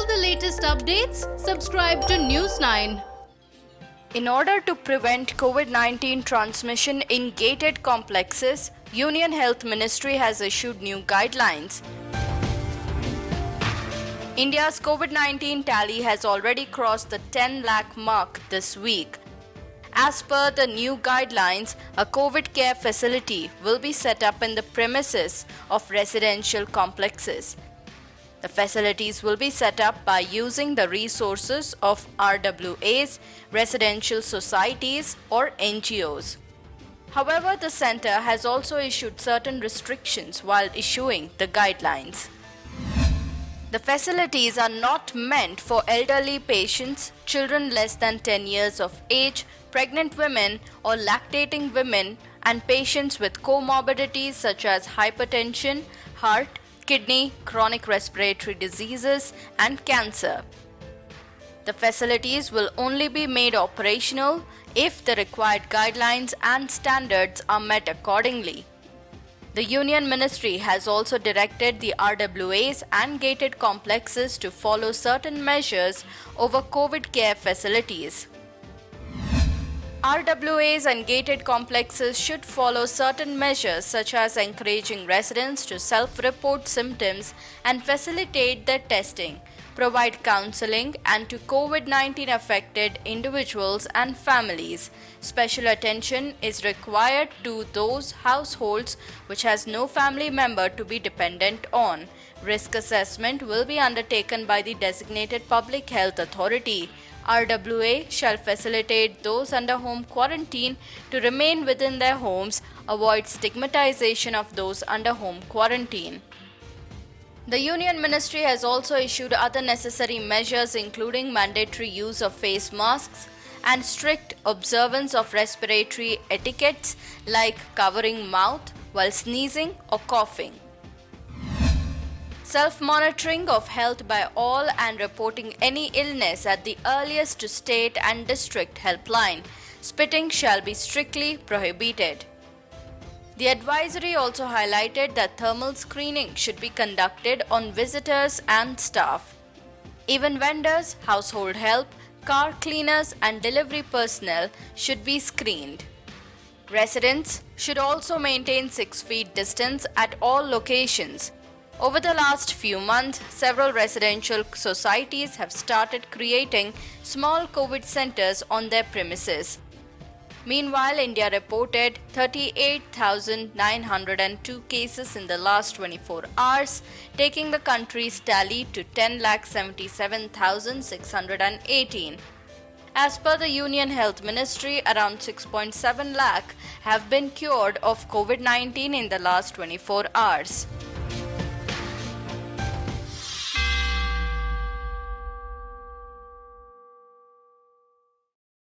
all the latest updates, subscribe to News9. In order to prevent COVID-19 transmission in gated complexes, Union Health Ministry has issued new guidelines. India's COVID-19 tally has already crossed the 10 lakh mark this week. As per the new guidelines, a COVID care facility will be set up in the premises of residential complexes. The facilities will be set up by using the resources of RWAs, residential societies, or NGOs. However, the center has also issued certain restrictions while issuing the guidelines. The facilities are not meant for elderly patients, children less than 10 years of age, pregnant women or lactating women, and patients with comorbidities such as hypertension, heart, kidney, chronic respiratory diseases, and cancer. The facilities will only be made operational if the required guidelines and standards are met accordingly. The Union Ministry has also directed the RWAs and gated complexes to follow certain measures over COVID care facilities. RWAs and gated complexes should follow certain measures such as encouraging residents to self-report symptoms and facilitate their testing, provide counseling and to COVID-19 affected individuals and families. Special attention is required to those households which has no family member to be dependent on. Risk assessment will be undertaken by the designated public health authority. RWA shall facilitate those under home quarantine to remain within their homes, avoid stigmatization of those under home quarantine. The Union Ministry has also issued other necessary measures including mandatory use of face masks and strict observance of respiratory etiquettes like covering mouth while sneezing or coughing. Self-monitoring of health by all and reporting any illness at the earliest to state and district helpline. Spitting shall be strictly prohibited. The advisory also highlighted that thermal screening should be conducted on visitors and staff. Even vendors, household help, car cleaners and delivery personnel should be screened. Residents should also maintain 6 feet distance at all locations. Over the last few months, several residential societies have started creating small COVID centers on their premises. Meanwhile, India reported 38,902 cases in the last 24 hours, taking the country's tally to 10,77,618. As per the Union Health Ministry, around 6.7 lakh have been cured of COVID-19 in the last 24 hours.